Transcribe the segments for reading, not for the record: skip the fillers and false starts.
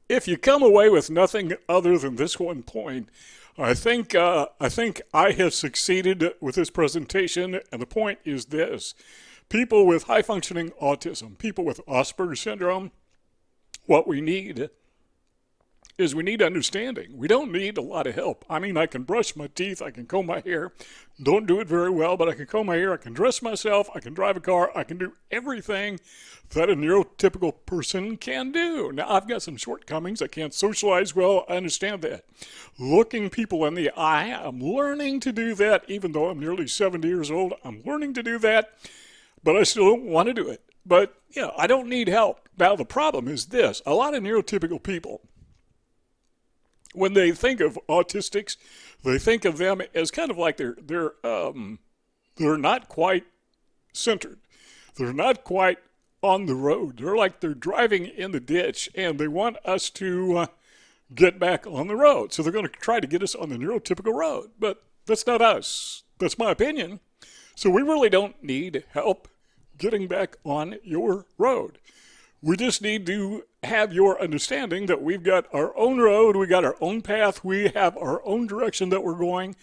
if you come away with nothing other than this one point, I have succeeded with this presentation, and the point is this. People with high functioning autism, people with Asperger syndrome, what we need is we need understanding. We don't need a lot of help. I mean, I can brush my teeth, I can comb my hair. Don't do it very well, but I can comb my hair, I can dress myself, I can drive a car, I can do everything that a neurotypical person can do. Now, I've got some shortcomings. I can't socialize well. I understand that. Looking people in the eye, I'm learning to do that, even though I'm nearly 70 years old. I'm learning to do that, but I still don't want to do it. But, I don't need help. Now, the problem is this. A lot of neurotypical people, when they think of autistics, they think of them as kind of like they're not quite centered. They're not quite on the road. They're like they're driving in the ditch, and they want us to get back on the road. So they're going to try to get us on the neurotypical road. But that's not us. That's my opinion. So we really don't need help getting back on your road. We just need to have your understanding that we've got our own road, we got our own path, we have our own direction that we're going.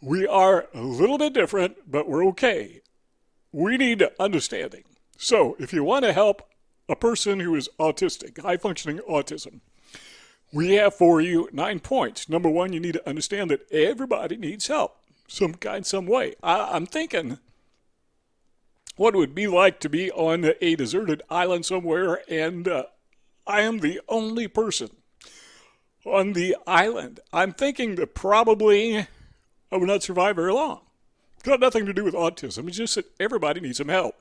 We are a little bit different, but we're okay. We need understanding. So if you want to help a person who is autistic, high-functioning autism, we have for you 9 points. Number one, you need to understand that everybody needs help, some kind, some way. I'm thinking what it would be like to be on a deserted island somewhere, and I am the only person on the island. I'm thinking that probably I would not survive very long. It's got nothing to do with autism. It's just that everybody needs some help.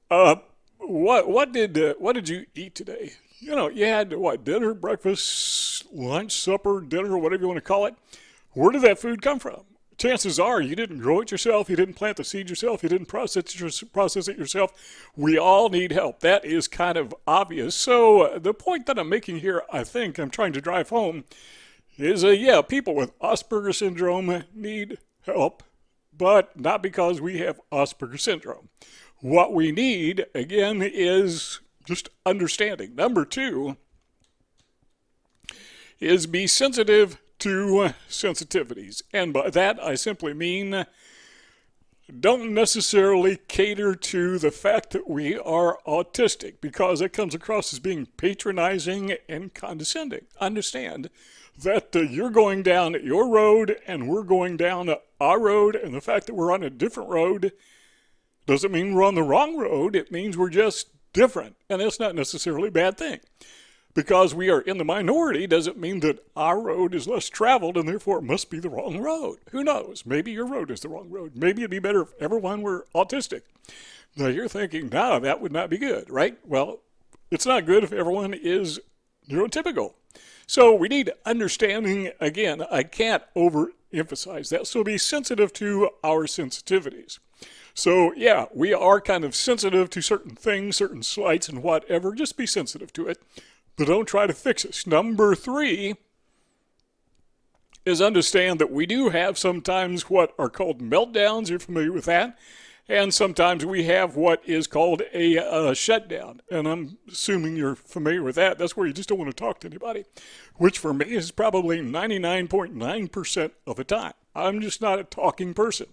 What did you eat today? You had what, dinner, breakfast, lunch, supper, dinner, whatever you want to call it. Where did that food come from? Chances are you didn't grow it yourself, you didn't plant the seed yourself, you didn't process it yourself. We all need help. That is kind of obvious. So the point that I'm making here, I think I'm trying to drive home, is people with Asperger syndrome need help, but not because we have Asperger syndrome. What we need, again, is just understanding. Number two is be sensitive to sensitivities. And by that, I simply mean don't necessarily cater to the fact that we are autistic, because it comes across as being patronizing and condescending. Understand that you're going down your road and we're going down our road, and the fact that we're on a different road doesn't mean we're on the wrong road. It means we're just different, and that's not necessarily a bad thing. Because we are in the minority doesn't mean that our road is less traveled and therefore it must be the wrong road. Who knows? Maybe your road is the wrong road. Maybe it'd be better if everyone were autistic. Now you're thinking, no, that would not be good, right? Well, it's not good if everyone is neurotypical. So we need understanding. Again, I can't overemphasize that. So be sensitive to our sensitivities. So we are kind of sensitive to certain things, certain slights and whatever. Just be sensitive to it. But don't try to fix it. Number three is understand that we do have sometimes what are called meltdowns. You're familiar with that. And sometimes we have what is called a shutdown. And I'm assuming you're familiar with that. That's where you just don't want to talk to anybody, which for me is probably 99.9% of the time. I'm just not a talking person.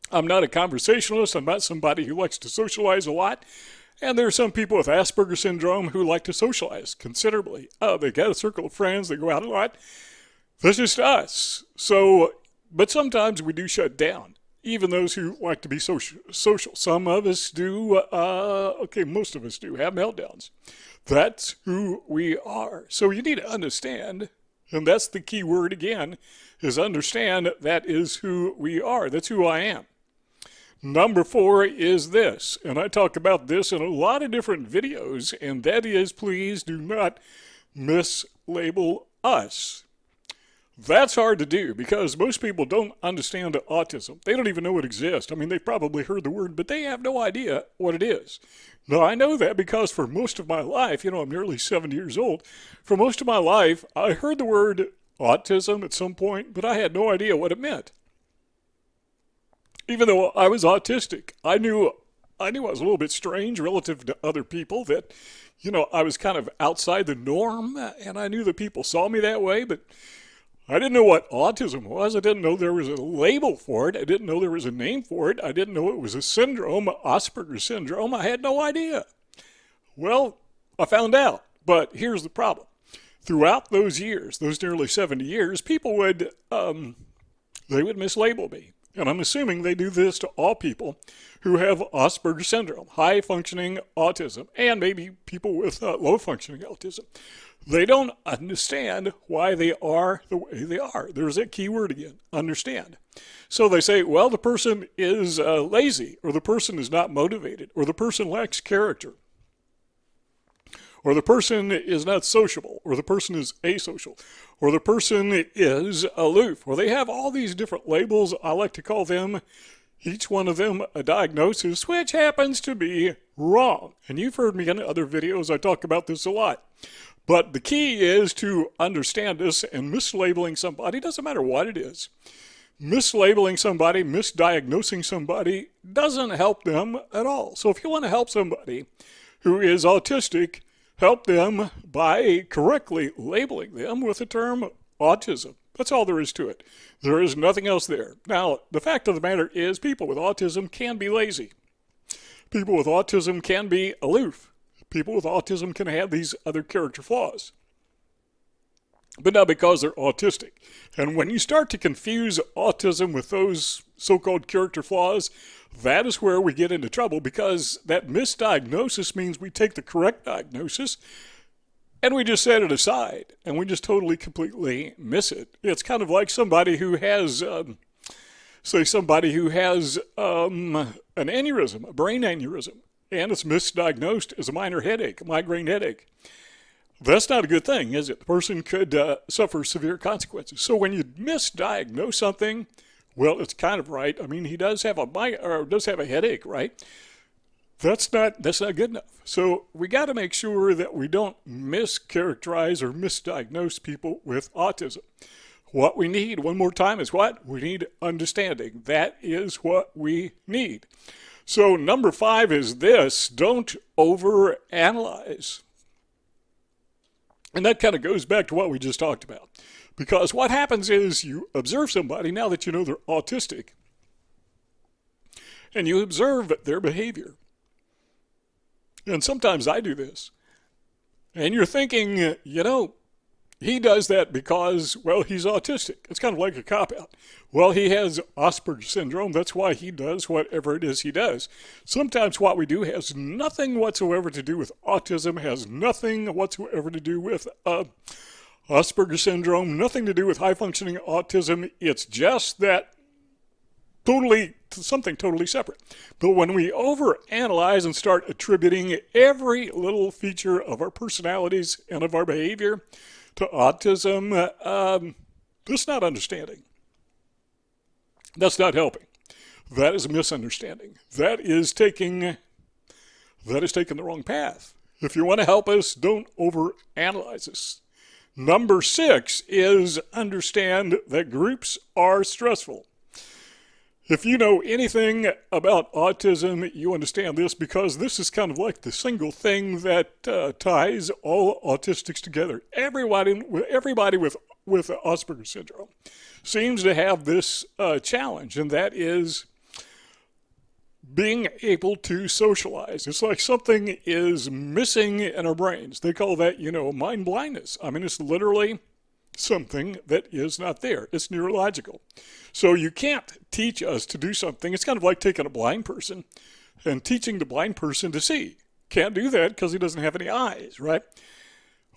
I'm not a conversationalist. I'm not somebody who likes to socialize a lot. And there are some people with Asperger syndrome who like to socialize considerably. They got a circle of friends, they go out a lot. That's just us. So, but sometimes we do shut down, even those who like to be social. Some of us do, most of us do have meltdowns. That's who we are. So you need to understand, and that's the key word again, is understand that is who we are. That's who I am. Number four is this, and I talk about this in a lot of different videos, and that is, please do not mislabel us. That's hard to do because most people don't understand autism. They don't even know it exists. I mean, they've probably heard the word, but they have no idea what it is. Now, I know that because for most of my life, I'm nearly 70 years old. For most of my life, I heard the word autism at some point, but I had no idea what it meant. Even though I was autistic, I knew I was a little bit strange relative to other people, that, you know, I was kind of outside the norm, and I knew that people saw me that way, but I didn't know what autism was. I didn't know there was a label for it. I didn't know there was a name for it. I didn't know it was a syndrome, Asperger syndrome. I had no idea. Well, I found out, but here's the problem. Throughout those years, those nearly 70 years, people would, they would mislabel me. And I'm assuming they do this to all people who have Asperger syndrome, high-functioning autism, and maybe people with low-functioning autism. They don't understand why they are the way they are. There's that key word again, understand. So they say, well, the person is lazy, or the person is not motivated, or the person lacks character, or the person is not sociable, or the person is asocial, or the person is aloof, or they have all these different labels. I like to call them, each one of them, a diagnosis, which happens to be wrong. And you've heard me in other videos, I talk about this a lot. But the key is to understand this, and mislabeling somebody, doesn't matter what it is. Mislabeling somebody, misdiagnosing somebody doesn't help them at all. So if you want to help somebody who is autistic, help them by correctly labeling them with the term autism. That's all there is to it. There is nothing else there. Now, the fact of the matter is people with autism can be lazy. People with autism can be aloof. People with autism can have these other character flaws, but not because they're autistic. And when you start to confuse autism with those so-called character flaws, that is where we get into trouble, because that misdiagnosis means we take the correct diagnosis and we just set it aside and we just totally, completely miss it. It's kind of like somebody who has, say somebody who has an aneurysm, a brain aneurysm, and it's misdiagnosed as a minor headache, a migraine headache. That's not a good thing, is it? The person could suffer severe consequences. So when you misdiagnose something, well, it's kind of right. I mean, he does have a headache, right? That's not good enough. So we got to make sure that we don't mischaracterize or misdiagnose people with autism. What we need, one more time, is what? We need understanding. That is what we need. So number 5 is this: don't overanalyze. And that kind of goes back to what we just talked about. Because what happens is you observe somebody, now that you know they're autistic, and you observe their behavior. And sometimes I do this. And you're thinking, you know, he does that because, well, he's autistic. It's kind of like a cop-out. Well, he has Asperger syndrome. That's why he does whatever it is he does. Sometimes what we do has nothing whatsoever to do with autism, has nothing whatsoever to do with Asperger syndrome, nothing to do with high-functioning autism. It's just that something totally separate. But when we overanalyze and start attributing every little feature of our personalities and of our behavior to autism, that's not understanding. That's not helping. That is a misunderstanding. That is taking the wrong path. If you want to help us, don't overanalyze us. Number 6 is understand that groups are stressful. If you know anything about autism, you understand this, because this is kind of like the single thing that ties all autistics together. Everybody with Asperger syndrome seems to have this challenge, and that is being able to socialize. It's like something is missing in our brains. They call that, mind blindness. I mean, it's literally something that is not there. It's neurological. So you can't teach us to do something. It's kind of like taking a blind person and teaching the blind person to see. Can't do that because he doesn't have any eyes, right?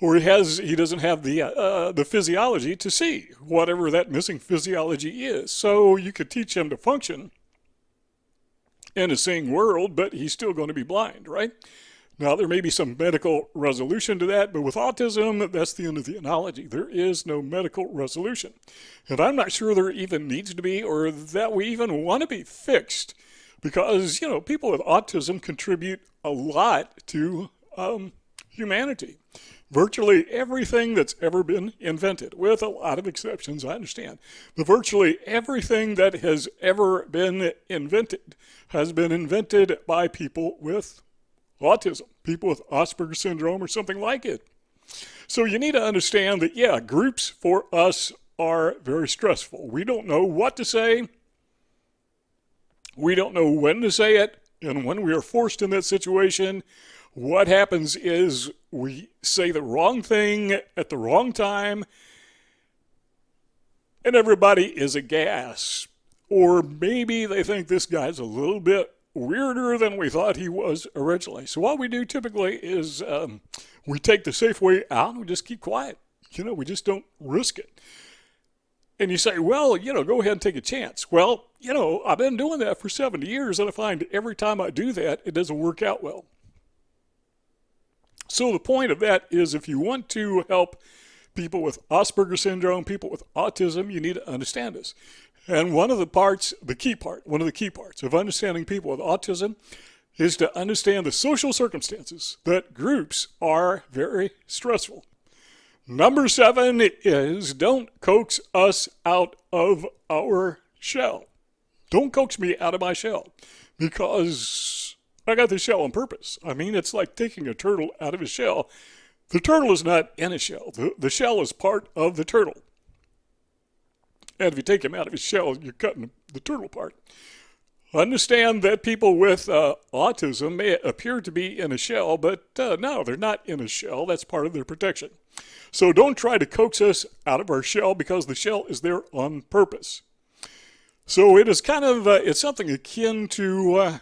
Or he doesn't have the physiology to see, whatever that missing physiology is. So you could teach him to function in a seeing world, but he's still going to be blind, right? Now, there may be some medical resolution to that, but with autism, that's the end of the analogy. There is no medical resolution. And I'm not sure there even needs to be, or that we even want to be fixed, because, people with autism contribute a lot to humanity. Virtually everything that's ever been invented, with a lot of exceptions, I understand, but virtually everything that has ever been invented has been invented by people with autism, people with Asperger syndrome or something like it. So you need to understand that, yeah, groups for us are very stressful. We don't know what to say. We don't know when to say it. And when we are forced in that situation, what happens is we say the wrong thing at the wrong time, and everybody is aghast. Or maybe they think this guy's a little bit weirder than we thought he was originally. So what we do typically is we take the safe way out and we just keep quiet. We just don't risk it. And you say, well, go ahead and take a chance. Well, I've been doing that for 70 years, and I find every time I do that, it doesn't work out well. So the point of that is, if you want to help people with Asperger syndrome, people with autism, you need to understand this. And one of the parts of understanding people with autism is to understand the social circumstances, that groups are very stressful. Number 7 is don't coax us out of our shell. Don't coax me out of my shell, because I got the shell on purpose. I mean, it's like taking a turtle out of his shell. The turtle is not in a shell. The shell is part of the turtle. And if you take him out of his shell, you're cutting the turtle part. Understand that people with autism may appear to be in a shell, but no, they're not in a shell. That's part of their protection. So don't try to coax us out of our shell, because the shell is there on purpose. So it is kind of, it's something akin to,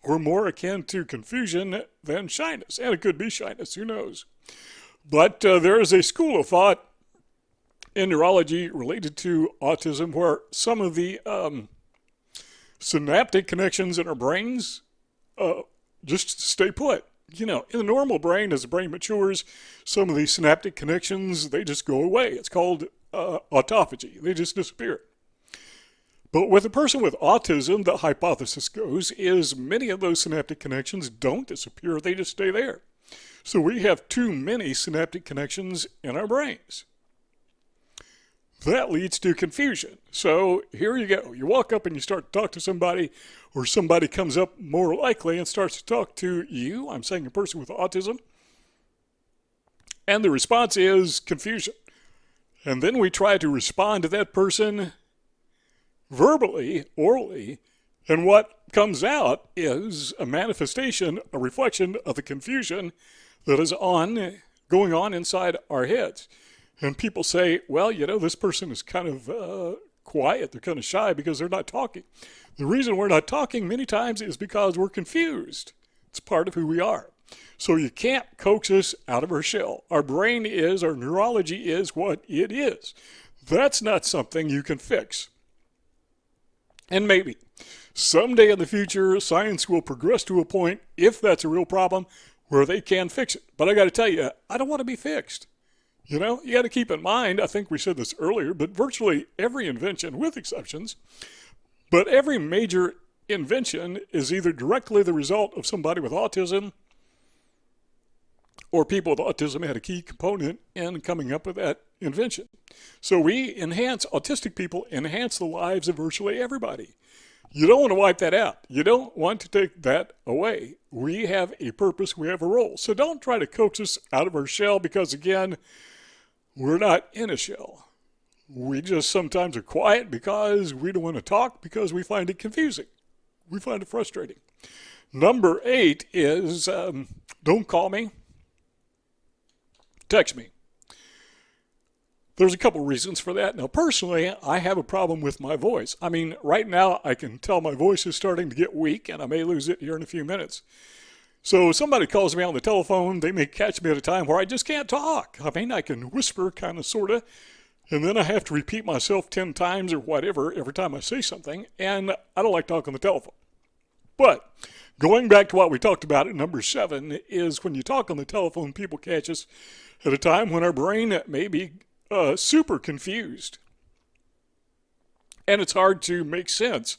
or more akin to confusion than shyness. And it could be shyness, who knows. But there is a school of thought in neurology related to autism where some of the synaptic connections in our brains just stay put. In the normal brain, as the brain matures, some of these synaptic connections, they just go away. It's called autophagy. They just disappear. But with a person with autism, the hypothesis goes is many of those synaptic connections don't disappear. They just stay there. So we have too many synaptic connections in our brains. That leads to confusion. So here you go. You walk up and you start to talk to somebody, or somebody comes up more likely and starts to talk to you. I'm saying a person with autism. And the response is confusion. And then we try to respond to that person verbally, orally, and what comes out is a manifestation, a reflection of the confusion that is going on inside our heads. And people say, well, this person is kind of quiet. They're kind of shy because they're not talking. The reason we're not talking many times is because we're confused. It's part of who we are. So you can't coax us out of our shell. Our neurology is what it is. That's not something you can fix. And maybe someday in the future, science will progress to a point, if that's a real problem, where they can fix it. But I got to tell you, I don't want to be fixed. You got to keep in mind, I think we said this earlier, but virtually every invention, with exceptions, but every major invention is either directly the result of somebody with autism, or people with autism had a key component in coming up with that invention. So autistic people enhance the lives of virtually everybody. You don't want to wipe that out. You don't want to take that away. We have a purpose, we have a role. So don't try to coax us out of our shell, because again, we're not in a shell. We just sometimes are quiet because we don't want to talk, because we find it confusing. We find it frustrating. Number 8 is don't call me. Text me. There's a couple reasons for that. Now, personally, I have a problem with my voice. I mean, right now, I can tell my voice is starting to get weak, and I may lose it here in a few minutes. So if somebody calls me on the telephone, they may catch me at a time where I just can't talk. I mean, I can whisper, kind of, sort of, and then I have to repeat myself 10 times or whatever every time I say something, and I don't like talking on the telephone. But going back to what we talked about at number 7 is when you talk on the telephone, people catch us at a time when our brain may be super confused. And it's hard to make sense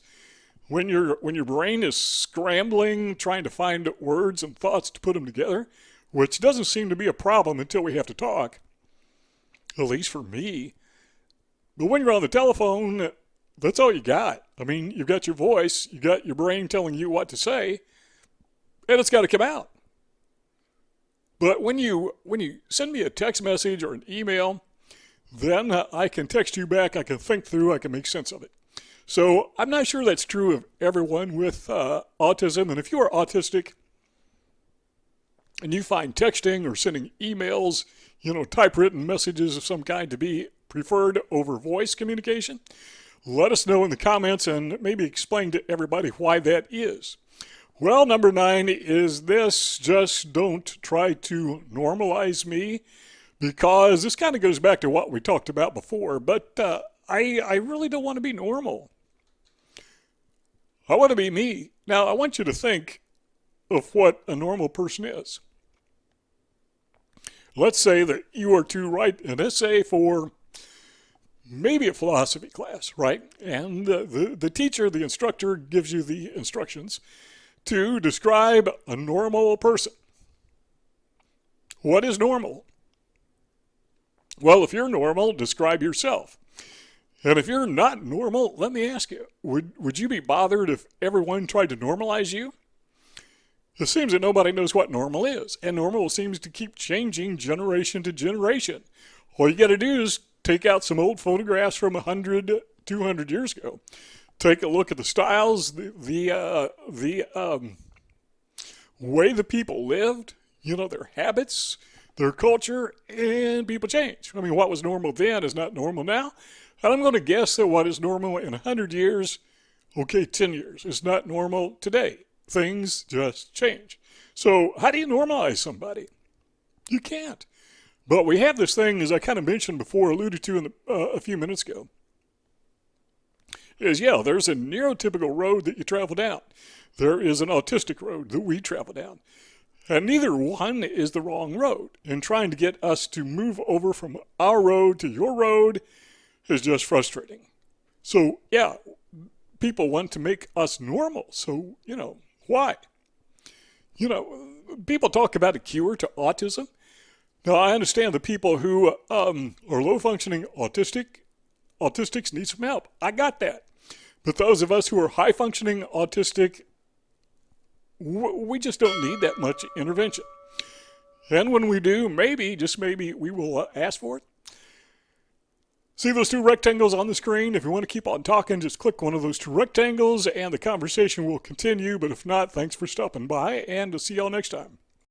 when your brain is scrambling, trying to find words and thoughts to put them together, which doesn't seem to be a problem until we have to talk, at least for me. But when you're on the telephone, that's all you got. I mean, you've got your voice, you got your brain telling you what to say, and it's got to come out. But when you send me a text message or an email, then I can text you back, I can think through, I can make sense of it. So I'm not sure that's true of everyone with autism. And if you are autistic and you find texting or sending emails, typewritten messages of some kind to be preferred over voice communication, let us know in the comments and maybe explain to everybody why that is. Well, number 9 is this: just don't try to normalize me, because this kind of goes back to what we talked about before, but I really don't want to be normal. I want to be me. Now, I want you to think of what a normal person is. Let's say that you are to write an essay for maybe a philosophy class, right? And the teacher, the instructor, gives you the instructions to describe a normal person. What is normal? Well, if you're normal, describe yourself. And if you're not normal, let me ask you, would you be bothered if everyone tried to normalize you? It seems that nobody knows what normal is, and normal seems to keep changing generation to generation. All you got to do is take out some old photographs from 100, 200 years ago. Take a look at the styles, the way the people lived, their habits, their culture, and people change. I mean, what was normal then is not normal now. And I'm going to guess that what is normal in 100 years, 10 years, is not normal today. Things just change. So how do you normalize somebody? You can't. But we have this thing, as I kind of mentioned before, alluded to a few minutes ago, is, there's a neurotypical road that you travel down. There is an autistic road that we travel down. And neither one is the wrong road. And trying to get us to move over from our road to your road is just frustrating. So, people want to make us normal. So, why? People talk about a cure to autism. Now, I understand the people who are low-functioning autistics need some help. I got that. But those of us who are high-functioning autistic, we just don't need that much intervention. And when we do, maybe, just maybe, we will ask for it. See those 2 rectangles on the screen? If you want to keep on talking, just click one of those 2 rectangles and the conversation will continue. But if not, thanks for stopping by, and I'll see y'all next time.